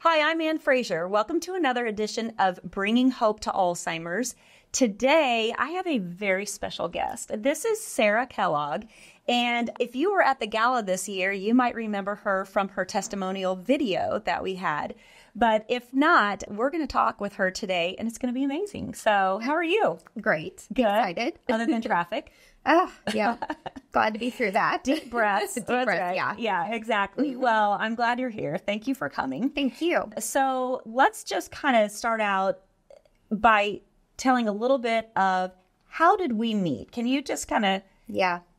Hi, I'm Ann Fraser. Welcome to another edition of Bringing Hope to Alzheimer's. Today, I have a very special guest. This is Sarah Kellogg. And if you were at the gala this year, you might remember her from her testimonial video that we had. But if not, we're going to talk with her today, and it's going to be amazing. So how are you? Great. Good. Excited. Other than traffic. Yeah. Glad to be through that. Deep breaths. Deep breath, right. Yeah, exactly. Well, I'm glad you're here. Thank you for coming. Thank you. So let's just kind of start out by telling a little bit of how did we meet? Can you just kind of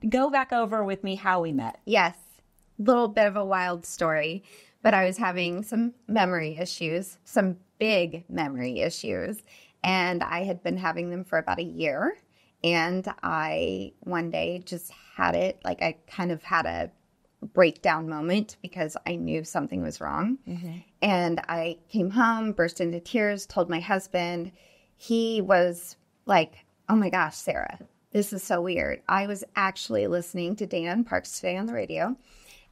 go back over with me how we met? Yes. Little bit of a wild story, but I was having some memory issues, some big memory issues, and I had been having them for about a year. And I one day just had it, like I kind of had a breakdown moment because I knew something was wrong. Mm-hmm. And I came home, burst into tears, told my husband. He was like, oh my gosh, Sarah, this is so weird. I was actually listening to Dana and Parks today on the radio,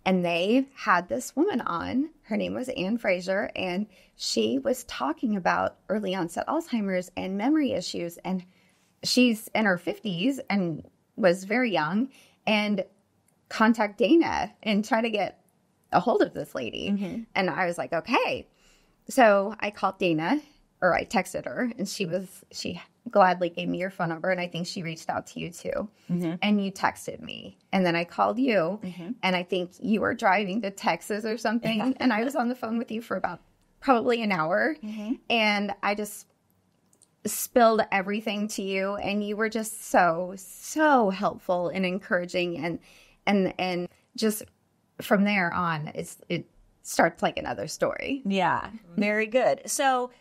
and they had this woman on. Her name was Ann Fraser, and she was talking about early onset Alzheimer's and memory issues. And she's in her 50s and was very young, and contact Dana and try to get a hold of this lady. Mm-hmm. And I was like, okay. So I called Dana, or I texted her, and she gladly gave me your phone number. And I think she reached out to you too. Mm-hmm. And you texted me. And then I called you, mm-hmm. and I think you were driving to Texas or something. Yeah. And I was on the phone with you for about probably an hour. Mm-hmm. And I just spilled everything to you, and you were just so helpful and encouraging, and just from there on it starts like another story. Yeah, very good. So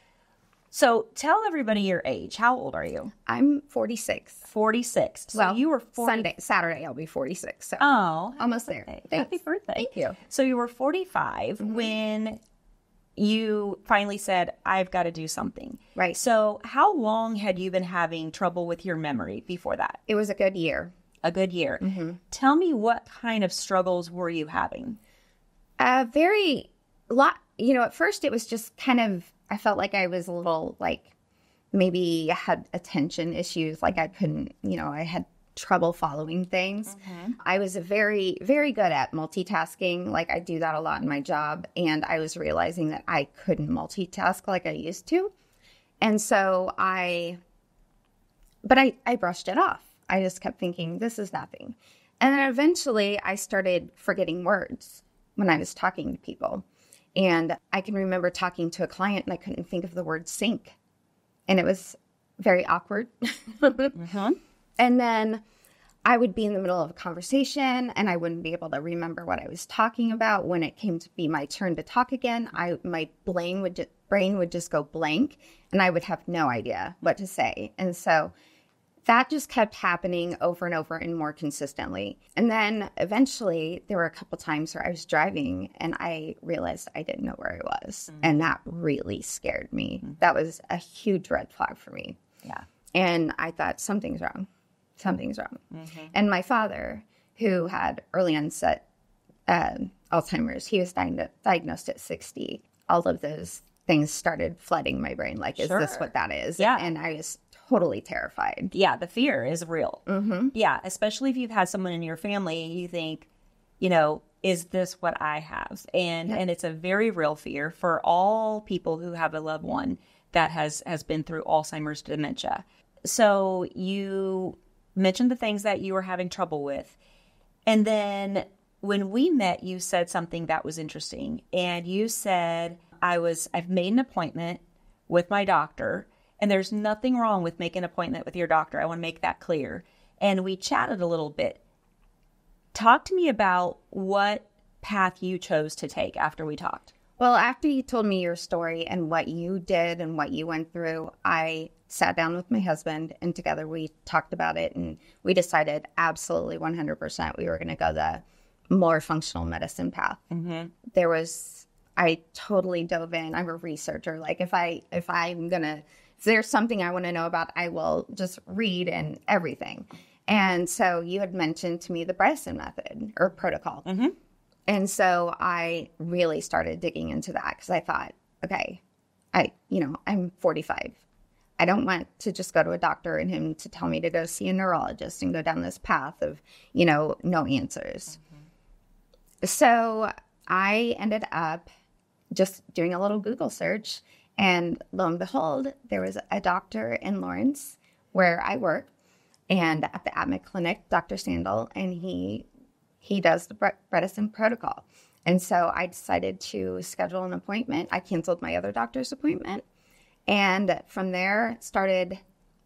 tell everybody your age. How old are you? I'm 46. 46. So well, you were 40... Saturday I'll be 46. So almost there. Happy birthday. Thank you. So you were 45 mm-hmm. when you finally said, I've got to do something. Right. So how long had you been having trouble with your memory before that? It was a good year. A good year. Mm-hmm. Tell me, what kind of struggles were you having? At first it was just kind of, I felt like I was a little like, maybe I had attention issues. Like I couldn't, I had trouble following things. Mm-hmm. I was very, very good at multitasking. Like I do that a lot in my job. And I was realizing that I couldn't multitask like I used to. And so I brushed it off. I just kept thinking, this is nothing. And then eventually I started forgetting words when I was talking to people. And I can remember talking to a client and I couldn't think of the word sink. And it was very awkward. Mm-hmm. And then I would be in the middle of a conversation and I wouldn't be able to remember what I was talking about. When it came to be my turn to talk again, my brain would just go blank and I would have no idea what to say. And so that just kept happening over and over and more consistently. And then eventually there were a couple times where I was driving and I realized I didn't know where I was. Mm-hmm. And that really scared me. Mm-hmm. That was a huge red flag for me. Yeah. And I thought, something's wrong. Mm-hmm. And my father, who had early onset Alzheimer's, he was diagnosed at 60. All of those things started flooding my brain. Like, is this what that is? Yeah. And I was totally terrified. Yeah, the fear is real. Mm-hmm. Yeah, especially if you've had someone in your family, you think, is this what I have? And it's a very real fear for all people who have a loved one that has been through Alzheimer's dementia. So you mentioned the things that you were having trouble with. And then when we met, you said something that was interesting. And you said, I've made an appointment with my doctor, and there's nothing wrong with making an appointment with your doctor. I want to make that clear. And we chatted a little bit. Talk to me about what path you chose to take after we talked. Well, after you told me your story and what you did and what you went through, I sat down with my husband and together we talked about it, and we decided absolutely 100% we were going to go the more functional medicine path. Mm-hmm. I totally dove in. I'm a researcher. Like if there's something I want to know about, I will just read and everything. And so you had mentioned to me the Bredesen method or protocol. Mm-hmm. And so I really started digging into that because I thought, okay, I'm 45. I don't want to just go to a doctor and him to tell me to go see a neurologist and go down this path of, no answers. So I ended up just doing a little Google search, and lo and behold, there was a doctor in Lawrence where I work, and at the ADMIC clinic, Dr. Sandel, and he does the Bredesen Protocol. And so I decided to schedule an appointment. I canceled my other doctor's appointment. And from there started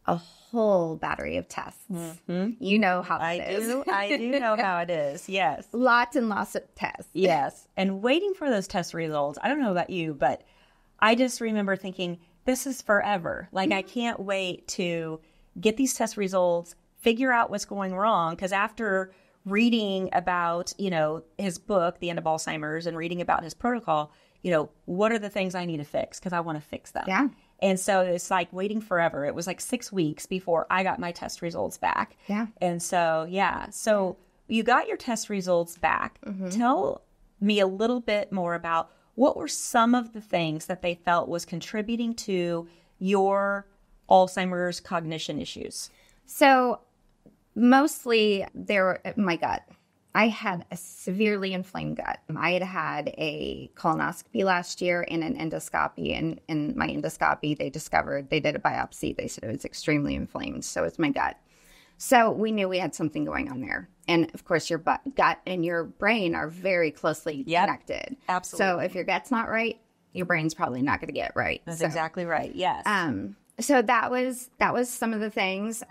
a whole battery of tests. You know how it is. I do know how it is. Yes. Lots and lots of tests. Yes. And waiting for those test results. I don't know about you, but I just remember thinking, this is forever. Like, I can't wait to get these test results, figure out what's going wrong. Because after reading about, his book, The End of Alzheimer's, and reading about his protocol, what are the things I need to fix? Because I want to fix them. Yeah. And so it's like waiting forever. It was like 6 weeks before I got my test results back. Yeah. And so, So you got your test results back. Tell me a little bit more about what were some of the things that they felt was contributing to your Alzheimer's cognition issues. So mostly my gut. I had a severely inflamed gut. I had had a colonoscopy last year and an endoscopy. And in my endoscopy, they did a biopsy. They said it was extremely inflamed. So it's my gut. So we knew we had something going on there. And of course, your gut and your brain are very closely connected. Absolutely. So if your gut's not right, your brain's probably not going to get right. That's exactly right. Yes. So that was some of the things.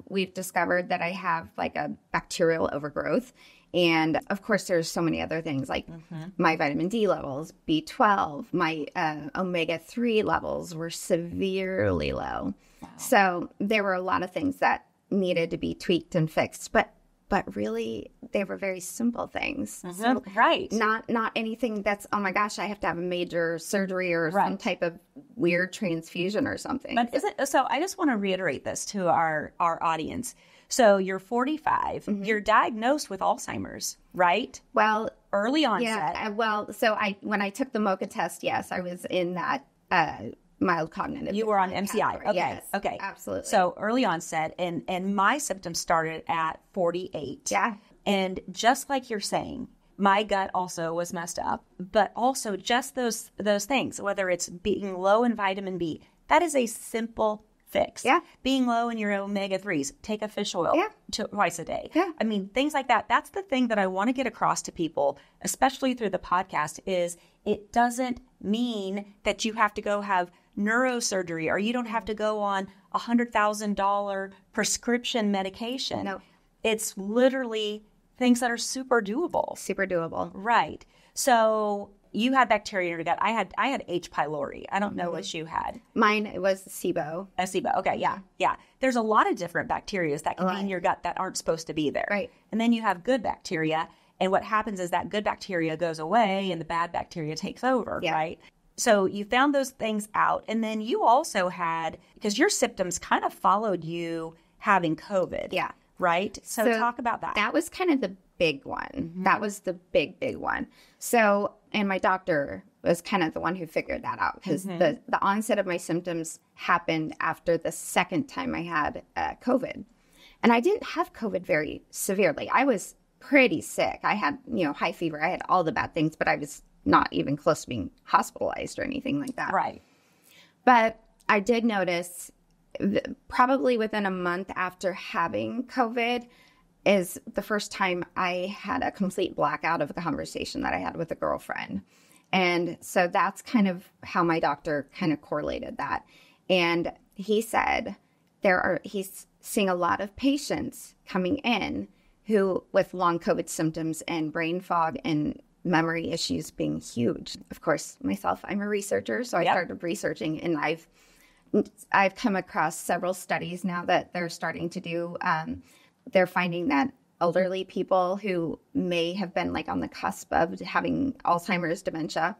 We've discovered that I have like a bacterial overgrowth. And of course, there's so many other things like my vitamin D levels, B12, my omega-3 levels were severely low. Wow. So there were a lot of things that needed to be tweaked and fixed, but really they were very simple things. So right. Not anything that's, oh my gosh, I have to have a major surgery or some type of weird transfusion or something. But so I just want to reiterate this to our audience. So you're 45, you're diagnosed with Alzheimer's, right? Well, early onset. Yeah. Well, so when I took the MOCA test, yes, I was in that mild cognitive. You were on MCI. Category. Okay. Yes, okay. Absolutely. So early onset, and my symptoms started at 48. Yeah. And just like you're saying, my gut also was messed up, but also just those things, whether it's being low in vitamin B, that is a simple fix. Yeah. Being low in your omega-3s, take a fish oil twice a day. Yeah. I mean, things like that. That's the thing that I want to get across to people, especially through the podcast, is it doesn't mean that you have to go have neurosurgery or you don't have to go on $100,000 prescription medication. No. It's literally things that are super doable. Super doable. Right. So you had bacteria in your gut. I had H. pylori. I don't know what you had. Mine was SIBO. SIBO. Okay. Yeah. Yeah. There's a lot of different bacteria that can be in your gut that aren't supposed to be there. Right. And then you have good bacteria. And what happens is that good bacteria goes away and the bad bacteria takes over. Yeah. Right. So you found those things out. And then you also had, because your symptoms kind of followed you having COVID. Yeah. Right. So talk about that. That was kind of the big one. That was the big one. So, and my doctor was kind of the one who figured that out because the onset of my symptoms happened after the second time I had COVID. And I didn't have COVID very severely. I was pretty sick. I had, high fever. I had all the bad things, but I was not even close to being hospitalized or anything like that. Right. But I did notice probably within a month after having COVID is the first time I had a complete blackout of a conversation that I had with a girlfriend. And so that's kind of how my doctor kind of correlated that. And he said he's seeing a lot of patients coming in who with long COVID symptoms and brain fog and memory issues being huge. Of course, myself, I'm a researcher, so I started researching, and I've come across several studies now that they're starting to do. They're finding that elderly people who may have been like on the cusp of having Alzheimer's dementia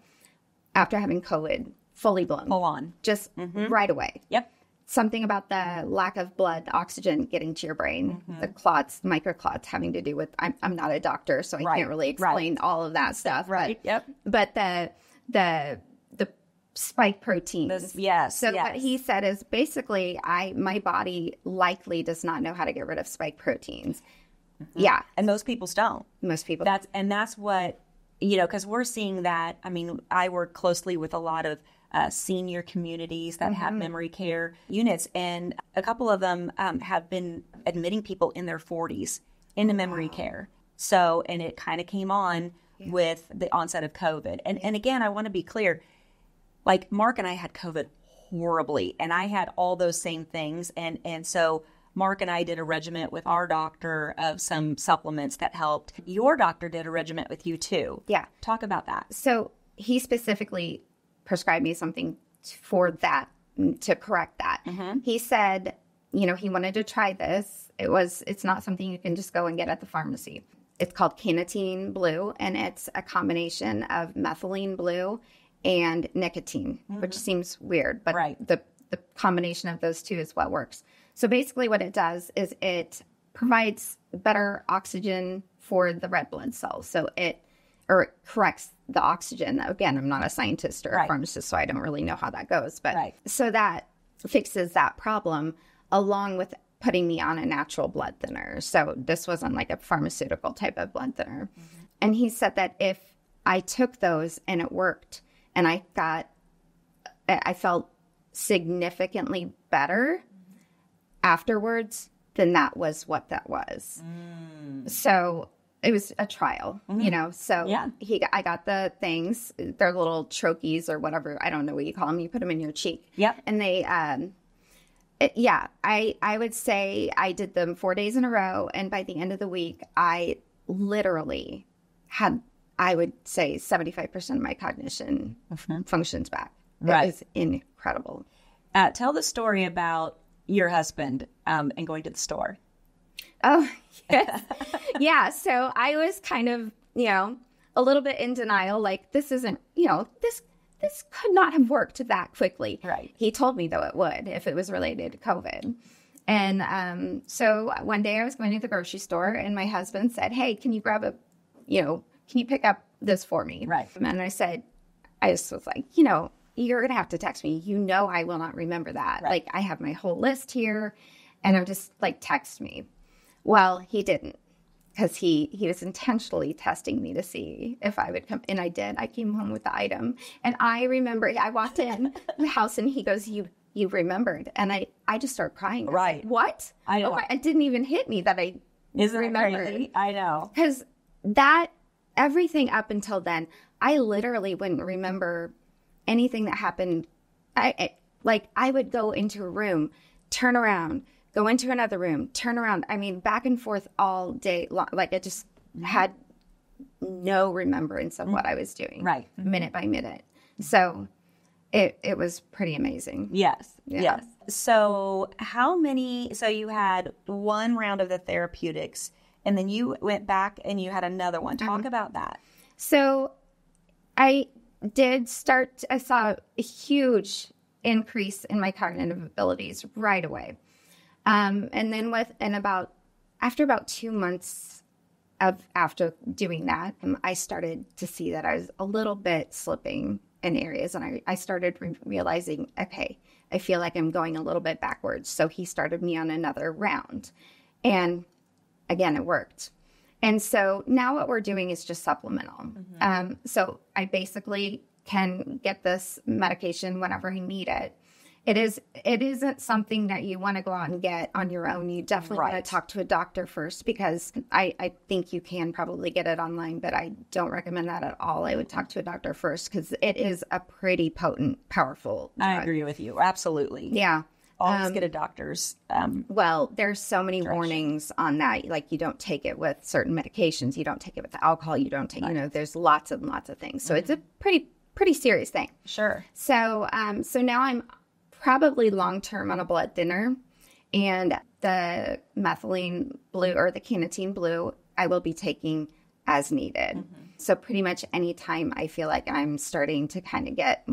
after having COVID, fully blown. Full on. Just right away. Yep. Something about the lack of blood oxygen getting to your brain, the clots, microclots having to do with, I'm not a doctor, so I can't really explain all of that stuff. Right. But the spike proteins. Yes. So what he said is basically my body likely does not know how to get rid of spike proteins. Mm-hmm. Yeah. And most people don't. Most people. That's what, because we're seeing that. I mean, I work closely with a lot of senior communities that have memory care units, and a couple of them have been admitting people in their 40s into memory care. So, and it kind of came on with the onset of COVID. And again, I want to be clear, like Mark and I had COVID horribly, and I had all those same things. And so Mark and I did a regimen with our doctor of some supplements that helped. Your doctor did a regimen with you too. Yeah. Talk about that. So he specifically prescribed me something for that, to correct that. Mm-hmm. He said, he wanted to try this. It's not something you can just go and get at the pharmacy. It's called Carnitine Blue, and it's a combination of methylene blue and nicotine, which seems weird, but the combination of those two is what works. So basically what it does is it provides better oxygen for the red blood cells. So it corrects the oxygen. Again, I'm not a scientist or a pharmacist, so I don't really know how that goes. But so that fixes that problem, along with putting me on a natural blood thinner. So this wasn't like a pharmaceutical type of blood thinner. Mm-hmm. And he said that if I took those and it worked, and I felt significantly better afterwards, then that was what that was. So it was a trial, so I got the things, they're little troches or whatever. I don't know what you call them. You put them in your cheek. Yep. And they, I would say I did them 4 days in a row. And by the end of the week, I literally had, I would say 75% of my cognition functions back. Right. It was incredible. Tell the story about your husband and going to the store. Oh, yes. Yeah. So I was kind of, a little bit in denial. Like, this isn't, this could not have worked that quickly. Right. He told me, though, it would if it was related to COVID. And so one day I was going to the grocery store and my husband said, hey, can you grab can you pick up this for me? Right. And I said, I just was like, you're going to have to text me. I will not remember that. Right. Like, I have my whole list here. And I'm just like, text me. Well, he didn't, because he was intentionally testing me to see if I would come. And I did. I came home with the item. And I remember I walked in the house and he goes, you remembered. And I just started crying. Right. Like, what? I know. It didn't even hit me that I remembered. Crazy? I know. Because everything up until then, I literally wouldn't remember anything that happened. I would go into a room, turn around, go into another room, turn around. I mean, back and forth all day long. Like, I just had no remembrance of what I was doing. Right. Minute by minute. So it was pretty amazing. Yes. Yeah. Yes. So so you had one round of the therapeutics and then you went back and you had another one. Talk about that. So I saw a huge increase in my cognitive abilities right away. And then after about 2 months after doing that, I started to see that I was a little bit slipping in areas. And I started realizing, okay, I feel like I'm going a little bit backwards. So he started me on another round. And again, it worked. And so now what we're doing is just supplemental. Mm-hmm. So I basically can get this medication whenever I need it. It isn't something that you want to go out and get on your own. You definitely want to talk to a doctor first, because I think you can probably get it online, but I don't recommend that at all. I would talk to a doctor first, because it is a pretty potent, powerful drug. I agree with you. Absolutely. Yeah. Always get a doctor's. Well, there's so many warnings on that. Like, you don't take it with certain medications. You don't take it with alcohol. You don't take, there's lots and lots of things. So it's a pretty serious thing. Sure. So, so now I'm probably long-term on a blood thinner, and the methylene blue or the Carnitine Blue I will be taking as needed. Mm-hmm. So pretty much anytime I feel like I'm starting to kind of get,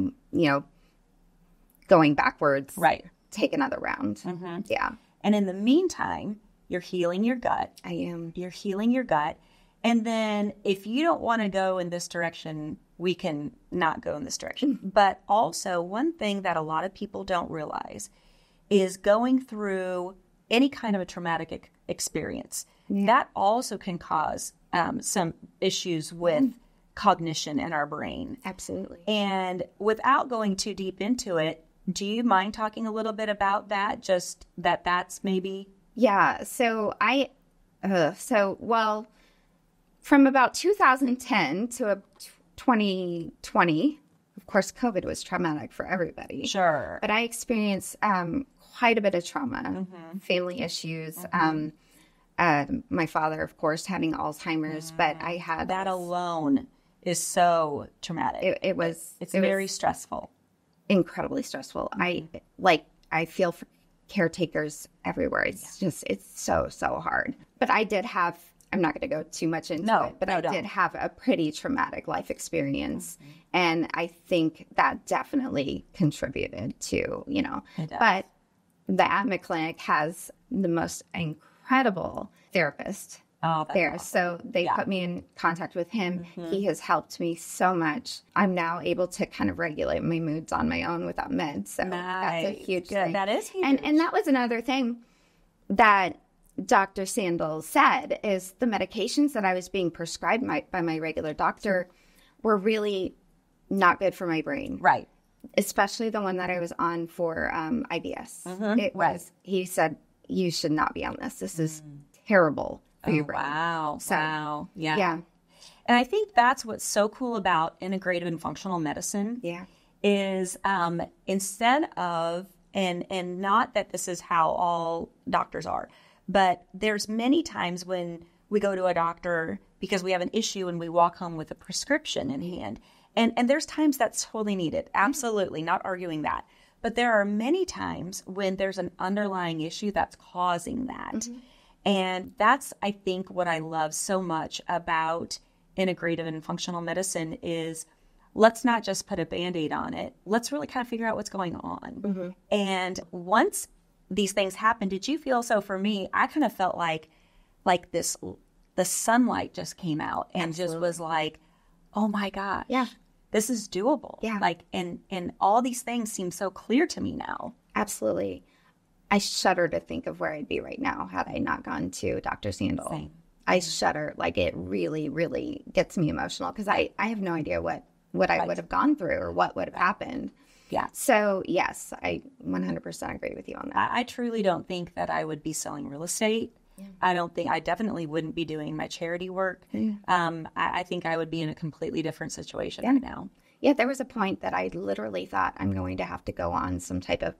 going backwards, take another round. Mm-hmm. Yeah. And in the meantime, you're healing your gut. I am. You're healing your gut. And then if you don't want to go in this direction we can not go in this direction. But also, one thing that a lot of people don't realize is going through any kind of a traumatic experience. That also can cause some issues with cognition in our brain. Absolutely. And without going too deep into it, do you mind talking a little bit about that? Just that's maybe... Yeah. So from about 2010 to 2020, of course, COVID was traumatic for everybody. Sure. But I experienced quite a bit of trauma, family issues. My father, of course, having Alzheimer's, but I had... That alone is so traumatic. It's very stressful. Incredibly stressful. I feel for caretakers everywhere. It's so hard. But I did have, I'm not going to go too much into it, but I did have a pretty traumatic life experience. And I think that definitely contributed to, but the ADMA clinic has the most incredible therapist there. Awesome. So they put me in contact with him. He has helped me so much. I'm now able to kind of regulate my moods on my own without meds. So that's a huge thing. That is huge. And that was another thing that Dr. Sandals said is the medications that I was being prescribed by my regular doctor were really not good for my brain. Right. Especially the one that I was on for IBS. He said, you should not be on this. This is terrible for your brain. Wow. So, wow. Yeah. Yeah. And I think that's what's so cool about integrative and functional medicine. Yeah. Is instead of, and not that this is how all doctors are, but there's many times when we go to a doctor because we have an issue and we walk home with a prescription in hand. And there's times that's totally needed. Absolutely. Not arguing that. But there are many times when there's an underlying issue that's causing that. And that's, I think, what I love so much about integrative and functional medicine is let's not just put a Band-Aid on it. Let's really kind of figure out what's going on. And once these things happen, did you feel, so for me, I kind of felt like the sunlight just came out and just was like, oh my gosh. Yeah. This is doable. Yeah. And all these things seem so clear to me now. Absolutely. I shudder to think of where I'd be right now had I not gone to Dr. Sandal. Same. I shudder. It really, really gets me emotional because I have no idea what I would have gone through or what would have happened. Yeah. So, yes, I 100% agree with you on that. I truly don't think that I would be selling real estate. Yeah. I definitely wouldn't be doing my charity work. Yeah. I think I would be in a completely different situation right now. Yeah, there was a point that I literally thought I'm going to have to go on some type of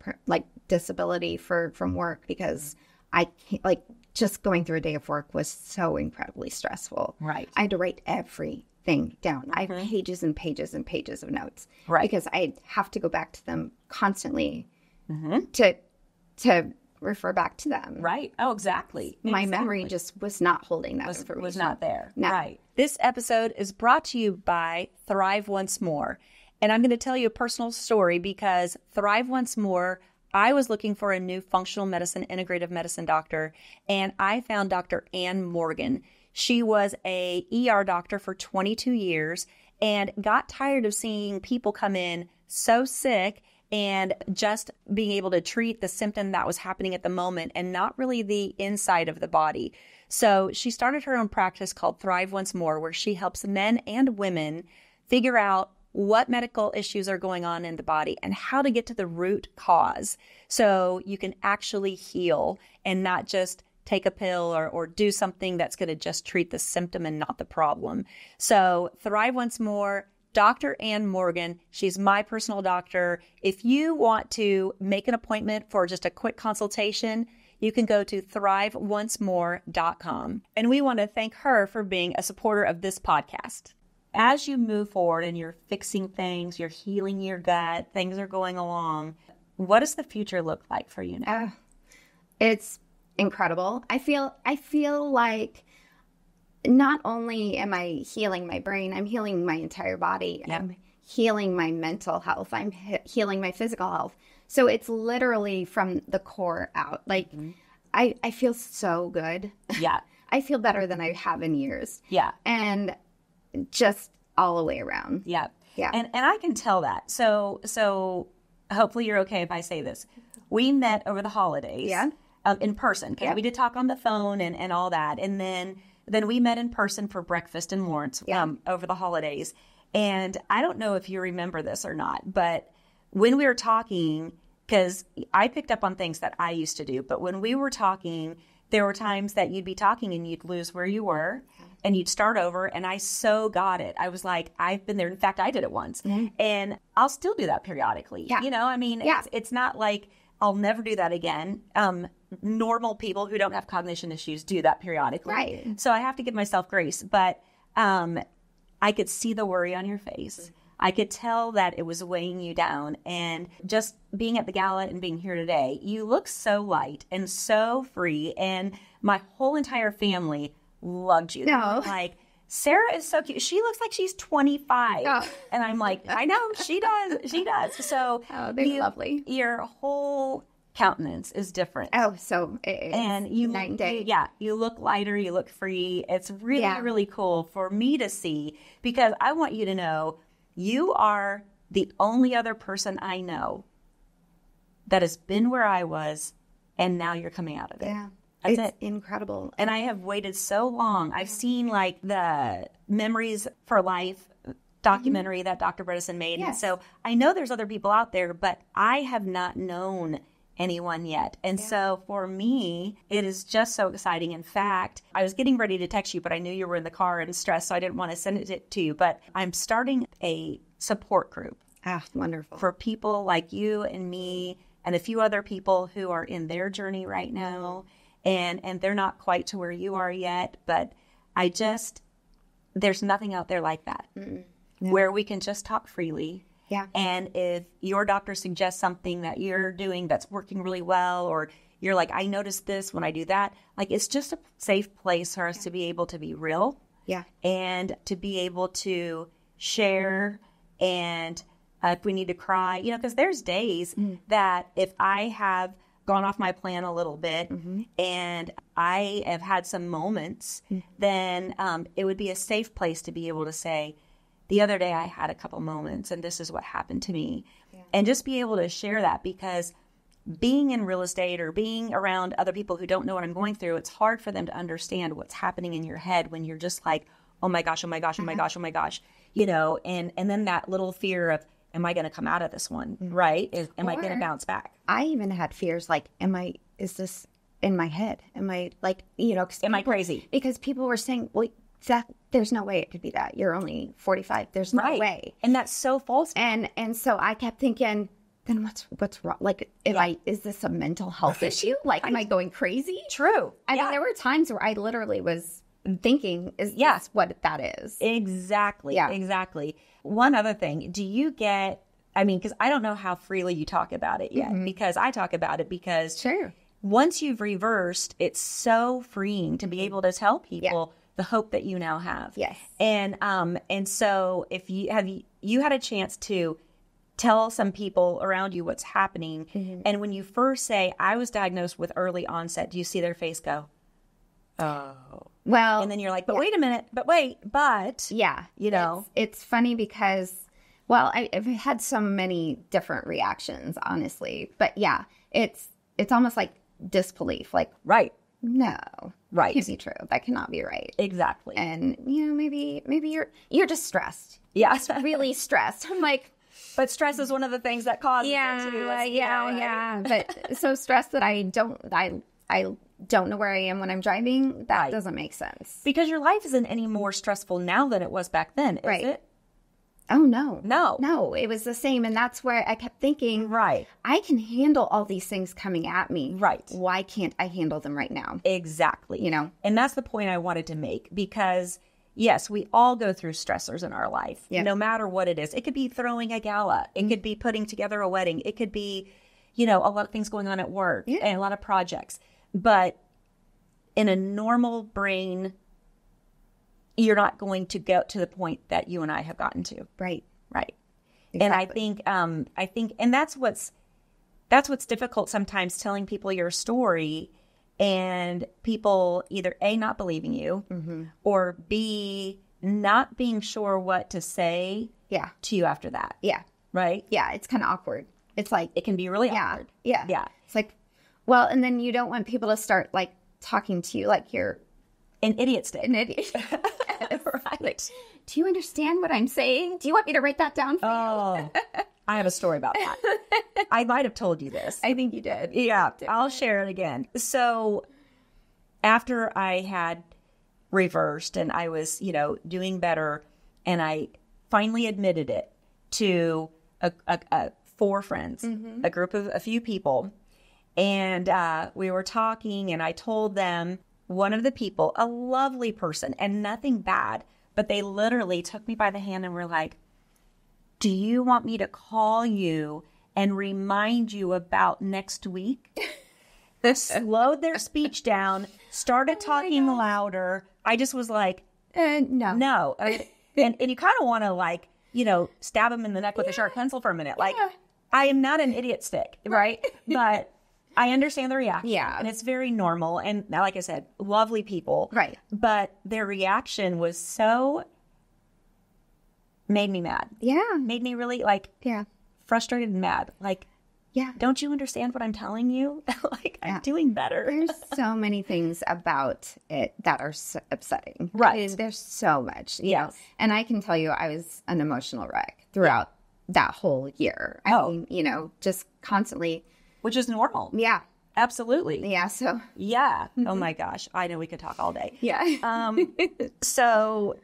disability from work because I can't, just going through a day of work was so incredibly stressful. Right. I had to write everything down. I have pages and pages and pages of notes. Right. Because I have to go back to them constantly to refer back to them. Right. Oh, exactly. My memory just was not holding that information. Was not there. No. Right. This episode is brought to you by Thrive Once More. And I'm going to tell you a personal story because Thrive Once More, I was looking for a new functional medicine, integrative medicine doctor, and I found Dr. Ann Morgan. She was a ER doctor for 22 years and got tired of seeing people come in so sick and just being able to treat the symptom that was happening at the moment and not really the inside of the body. So she started her own practice called Thrive Once More, where she helps men and women figure out what medical issues are going on in the body and how to get to the root cause so you can actually heal and not just take a pill or do something that's going to just treat the symptom and not the problem. So Thrive Once More, Dr. Ann Morgan, she's my personal doctor. If you want to make an appointment for just a quick consultation, you can go to thriveoncemore.com. And we want to thank her for being a supporter of this podcast. As you move forward and you're fixing things, you're healing your gut, things are going along, what does the future look like for you now? It's incredible. I feel like not only am I healing my brain, I'm healing my entire body. Yep. I'm healing my mental health. I'm healing my physical health. So it's literally from the core out. I feel so good. Yeah. I feel better than I have in years. Yeah. And just all the way around. Yeah. Yeah. And I can tell that. So hopefully you're okay if I say this. We met over the holidays. Yeah. In person, because we did talk on the phone and all that. And then we met in person for breakfast in Lawrence over the holidays. And I don't know if you remember this or not, but when we were talking, because I picked up on things that I used to do, but when we were talking, there were times that you'd be talking and you'd lose where you were and you'd start over. And I so got it. I was like, I've been there. In fact, I did it once. And I'll still do that periodically. Yeah. You know, I mean, it's not like I'll never do that again. Normal people who don't have cognition issues do that periodically. Right. So I have to give myself grace. But I could see the worry on your face. I could tell that it was weighing you down. And just being at the gala and being here today, you look so light and so free. And my whole entire family loved you. No. Like, Sarah is so cute. She looks like she's 25. Oh. And I'm like, I know, she does. She does. So they're lovely. Your whole countenance is different. Oh, so and you night and day. Yeah, you look lighter, you look free. It's really, really cool for me to see, because I want you to know you are the only other person I know that has been where I was, and now you're coming out of it. Yeah. That's it's it. Incredible. And I have waited so long. I've seen like the Memories for Life documentary that Dr. Bredesen made. Yes. And so I know there's other people out there, but I have not known anyone yet. And so for me, it is just so exciting. In fact, I was getting ready to text you, but I knew you were in the car and stressed, so I didn't want to send it to you. But I'm starting a support group. Ah, wonderful. For people like you and me and a few other people who are in their journey right now. And they're not quite to where you are yet, but there's nothing out there like that where we can just talk freely. Yeah. And if your doctor suggests something that you're doing that's working really well, or you're like, I noticed this when I do that, like, it's just a safe place for us to be able to be real. Yeah. And to be able to share, and if we need to cry, you know, because there's days that if I have gone off my plan a little bit and I have had some moments, then it would be a safe place to be able to say, the other day I had a couple moments and this is what happened to me. Yeah. And just be able to share that, because being in real estate or being around other people who don't know what I'm going through, it's hard for them to understand what's happening in your head when you're just like, oh my gosh, oh my gosh, oh my gosh, oh my gosh, you know, and then that little fear of, am I going to come out of this one? Right? Am I going to bounce back? I even had fears like, is this in my head? Am I like, you know, am I crazy? Because people were saying, well, there's no way it could be that. You're only 45. There's no way. And that's so false. And so I kept thinking, then what's wrong? Like, is this a mental health issue? Like, am I going crazy? True. I mean, there were times where I literally was thinking, is this what that is? Exactly. Yeah. Exactly. One other thing, do you get, I mean, because I don't know how freely you talk about it yet, because I talk about it because once you've reversed, it's so freeing to be able to tell people the hope that you now have. Yes. And so if you had a chance to tell some people around you what's happening, and when you first say, I was diagnosed with early onset, do you see their face go, oh, well, and then you're like, but wait a minute, but you know, it's funny because, well, I've had so many different reactions, honestly, but it's almost like disbelief, like, no, can't be true. That cannot be right. Exactly. And you know, maybe you're just stressed. Yeah, really stressed. I'm like, but stress is one of the things that causes it too. But so stressed that I don't know where I am when I'm driving. That doesn't make sense. Because your life isn't any more stressful now than it was back then, is it? Oh, no. No, it was the same. And that's where I kept thinking, I can handle all these things coming at me. Right. Why can't I handle them right now? Exactly. You know? And that's the point I wanted to make, because yes, we all go through stressors in our life, no matter what it is. It could be throwing a gala. It could be putting together a wedding. It could be, you know, a lot of things going on at work and a lot of projects. But in a normal brain, you're not going to get to the point that you and I have gotten to. Right. Exactly. And I think, and that's what's difficult sometimes, telling people your story and people either A, not believing you, or B, not being sure what to say Yeah. to you after that. Yeah. Right? Yeah. It's kind of awkward. It's like, It can be really yeah. awkward. Yeah. Yeah. It's like, well, and then you don't want people to start like talking to you like you're An idiot stick. an idiot. Right. Do you understand what I'm saying? Do you want me to write that down for you? Oh, I have a story about that. I might have told you this. I think you did. Yeah, I'll share it again. So after I had reversed and I was, doing better, and I finally admitted it to four friends, a group of a few people, and we were talking, and I told them, one of the people, a lovely person and nothing bad, but they literally took me by the hand and were like, do you want me to call you and remind you about next week? They slowed their speech down, started talking louder. I just was like, No. no. And you kind of want to stab him in the neck with a sharp pencil for a minute. Like, I am not an idiot stick, right? But I understand the reaction. Yeah. And it's very normal. And like I said, lovely people. Right. But their reaction was so, made me mad. Yeah. Made me really Yeah. frustrated and mad. Like, Yeah. don't you understand what I'm telling you? I'm doing better. There's so many things about it that are upsetting. Right. I mean, there's so much. You know. Yes. And I can tell you, I was an emotional wreck throughout that whole year. I mean, just constantly. Which is normal. Yeah. Absolutely. Yeah. So. Yeah. Oh my gosh. I know we could talk all day. Yeah. So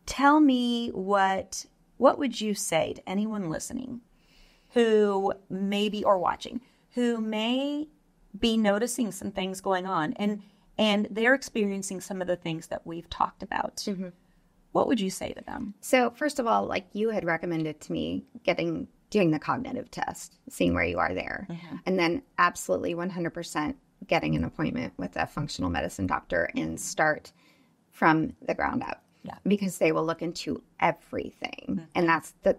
tell me what would you say to anyone listening who may be, or watching, who may be noticing some things going on and they're experiencing some of the things that we've talked about. Mm-hmm. What would you say to them? So first of all, like you had recommended to me doing the cognitive test, seeing where you are there. Mm-hmm. And then absolutely 100% getting an appointment with a functional medicine doctor and start from the ground up. Yeah. Because they will look into everything. Mm-hmm. And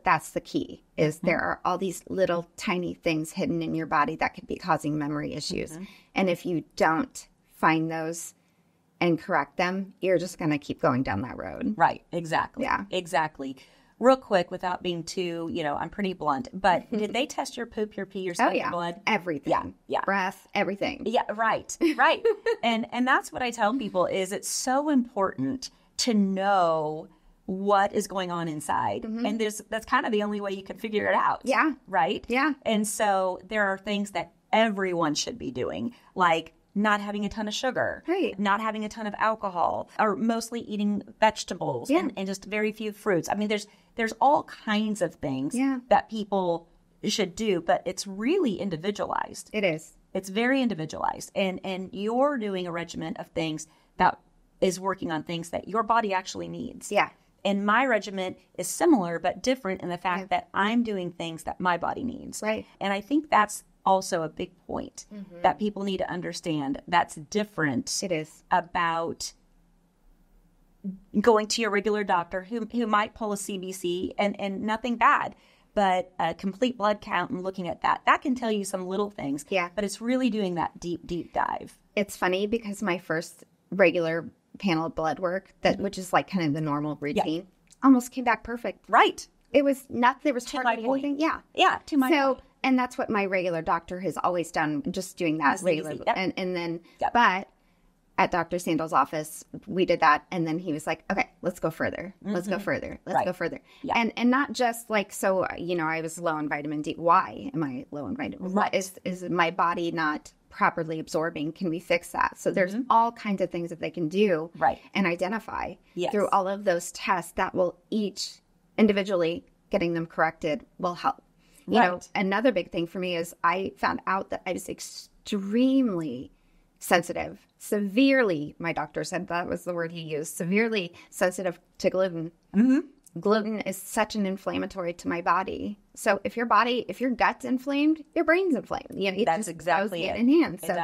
that's the key is there are all these little tiny things hidden in your body that could be causing memory issues. Mm-hmm. And if you don't find those and correct them, you're just going to keep going down that road. Right. Exactly. Yeah. Exactly. Real quick, without being too, I'm pretty blunt, but did they test your poop, your pee, your spit, your blood? Everything. Yeah. Yeah. Breath, everything. Yeah. Right. Right. and that's what I tell people is it's so important to know what is going on inside. Mm-hmm. And that's kind of the only way you can figure it out. Yeah. Right? Yeah. And so there are things that everyone should be doing, like not having a ton of sugar, right, not having a ton of alcohol, or mostly eating vegetables and just very few fruits. I mean, there's all kinds of things that people should do, but it's really individualized. It is. It's very individualized. And you're doing a regimen of things that is working on things that your body actually needs. Yeah. And my regimen is similar, but different in the fact that I'm doing things that my body needs. Right. And I think that's also a big point that people need to understand that's different. It is. About going to your regular doctor who might pull a CBC and nothing bad, but a complete blood count and looking at that can tell you some little things. Yeah. But it's really doing that deep dive. It's funny because my first regular panel blood work, which is like kind of the normal routine, almost came back perfect. Right. It was not, there was to my point. Anything. Yeah. Yeah. To my point. And that's what my regular doctor has always done, just doing that regular. Yep. And then, but at Dr. Sandel's office, we did that. And then he was like, okay, let's go further. Let's go further. Let's go further. Yeah. And not just like, so, I was low in vitamin D. Why am I low in vitamin D? Right. Is my body not properly absorbing? Can we fix that? So there's all kinds of things that they can do and identify through all of those tests that will each individually getting them corrected will help. You know, another big thing for me is I found out that I was extremely sensitive, severely, my doctor said that was the word he used, severely sensitive to gluten. Mm-hmm. Gluten is such an inflammatory to my body. So if your gut's inflamed, your brain's inflamed. That's exactly it. In hand. So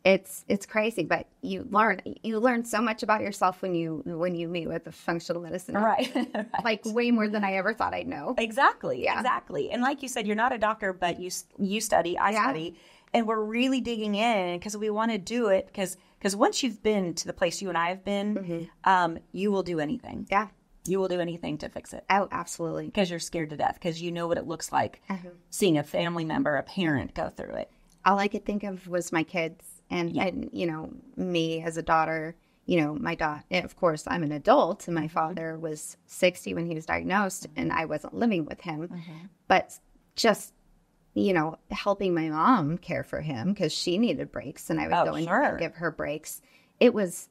it's crazy, but you learn so much about yourself when you meet with a functional medicine. Right. Like way more than I ever thought I'd know. Exactly. Yeah. Exactly. And like you said, you're not a doctor, but you study, I study. And we're really digging in because we want to do it because once you've been to the place you and I have been, you will do anything. Yeah. You will do anything to fix it. Oh, absolutely. Because you're scared to death, because you know what it looks like seeing a family member, a parent go through it. All I could think of was my kids and me as a daughter. My daughter, of course, I'm an adult, and my father was 60 when he was diagnosed, and I wasn't living with him. But just, helping my mom care for him because she needed breaks, and I would go in and give her breaks. It was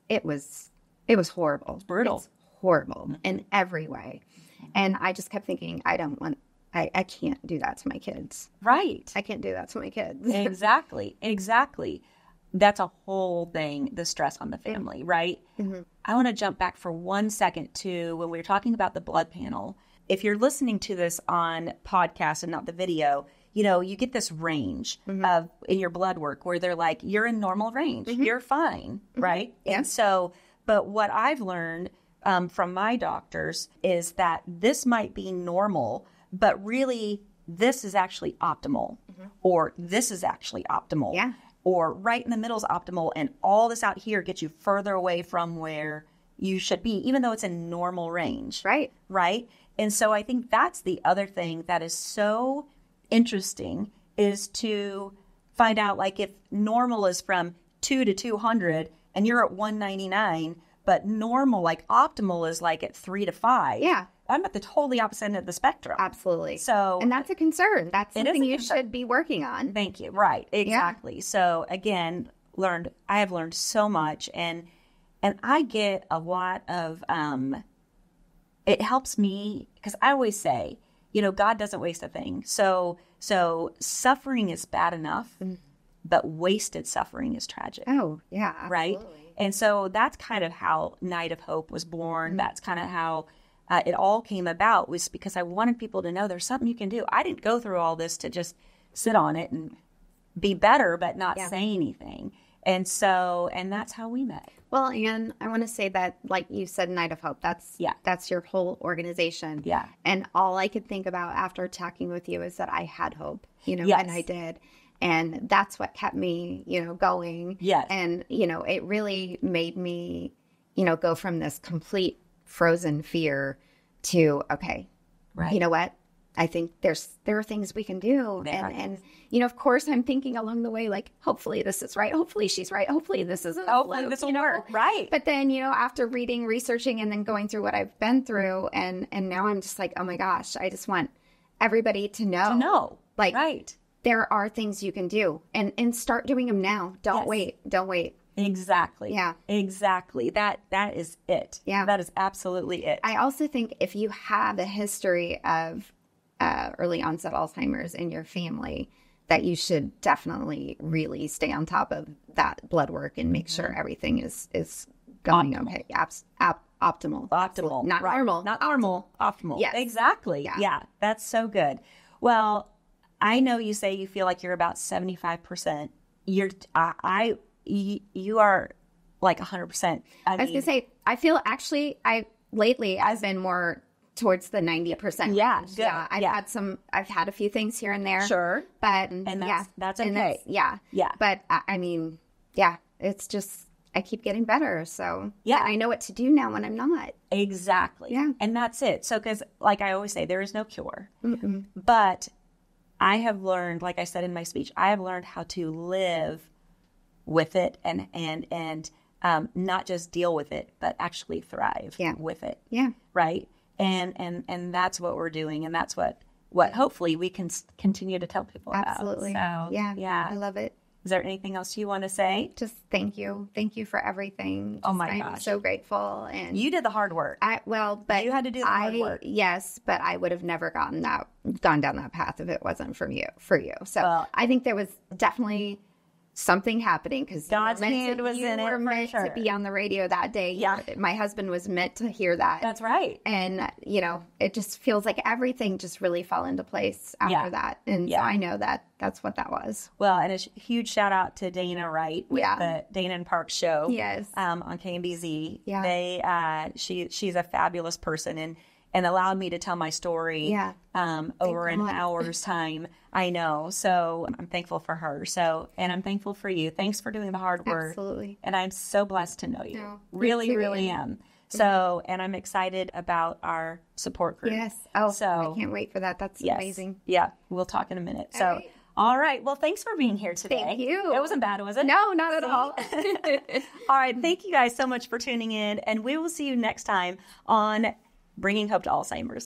horrible. It's brutal. It's horrible in every way. And I just kept thinking, I can't do that to my kids. Right. I can't do that to my kids. Exactly. That's a whole thing, the stress on the family, right? I want to jump back for 1 second to when we were talking about the blood panel. If you're listening to this on podcast and not the video, you get this range of in your blood work where they're like, you're in normal range. You're fine, right? Yeah. And so, but what I've learned from my doctors is that this might be normal, but really this is actually optimal, or this is actually optimal. Yeah. Or right in the middle is optimal, and all this out here gets you further away from where you should be, even though it's in normal range. Right. Right. And so I think that's the other thing that is so interesting is to find out, like, if normal is from 2 to 200 and you're at 199, but normal, like optimal, is like at 3 to 5. Yeah. I'm at the totally opposite end of the spectrum. Absolutely. So, and that's a concern. That's something you should be working on. Thank you. Right. Exactly. Yeah. So again, I have learned so much, and I get a lot of, it helps me because I always say, God doesn't waste a thing. So suffering is bad enough, but wasted suffering is tragic. Oh, yeah. Right. Absolutely. And so that's kind of how Night of Hope was born. That's kind of how it all came about, was because I wanted people to know there's something you can do. I didn't go through all this to just sit on it and be better, but not say anything. And that's how we met. Well, and I want to say that, like you said, Night of Hope, that's your whole organization. Yeah. And all I could think about after talking with you is that I had hope, and I did. And that's what kept me, going. Yes. And, it really made me, go from this complete frozen fear to, okay, you know what? I think there are things we can do. And of course, I'm thinking along the way, like, hopefully this is right. Hopefully she's right. Hopefully this is hopefully this will work. Right. But then, after reading, researching, and then going through what I've been through, and now I'm just like, oh my gosh, I just want everybody to know. Like, right. There are things you can do, and start doing them now. Don't wait. Exactly. Yeah. Exactly. That is it. Yeah. That is absolutely it. I also think if you have a history of early onset Alzheimer's in your family, that you should definitely really stay on top of that blood work and make sure everything is going okay. Optimal. Not normal. Not normal. Optimal. Yes. Exactly. Yeah. That's so good. Well, I know you say you feel like you're about 75%. You are like 100%. I was going to say, I feel actually, lately I've been more towards the 90%. Yeah. Good. Yeah. I've had a few things here and there. Sure. But that's okay. Yeah. But I mean, it's just, I keep getting better. So I know what to do now when I'm not. Exactly. Yeah. And that's it. So, because like I always say, there is no cure. But I have learned, like I said in my speech, I have learned how to live with it and not just deal with it, but actually thrive with it. Yeah. Right. And that's what we're doing. And that's what hopefully we can continue to tell people about. Absolutely. So, yeah. I love it. Is there anything else you want to say? Just thank you. Thank you for everything. Oh my gosh. I'm so grateful. And you did the hard work. But you had to do the hard work. Yes, but I would have never gone down that path if it wasn't for you. So I think there was definitely something happening because God's hand was in it. You were meant to be on the radio that day. Yeah. My husband was meant to hear that. That's right. And, it just feels like everything just really fell into place after that. And so I know that that's what that was. Well, and a huge shout out to Dana Wright with the Dana and Park show. Yes. On KMBZ. Yeah. She's a fabulous person. and allowed me to tell my story over an hour's time. I know. So I'm thankful for her. And I'm thankful for you. Thanks for doing the hard work. Absolutely. And I'm so blessed to know you. No, really, really am. So, and I'm excited about our support group. Yes. Oh, I can't wait for that. That's amazing. Yeah. We'll talk in a minute. All right. Well, thanks for being here today. Thank you. It wasn't bad, was it? No, not at all. All right. Thank you guys so much for tuning in. And we will see you next time on Bringing Hope to Alzheimer's.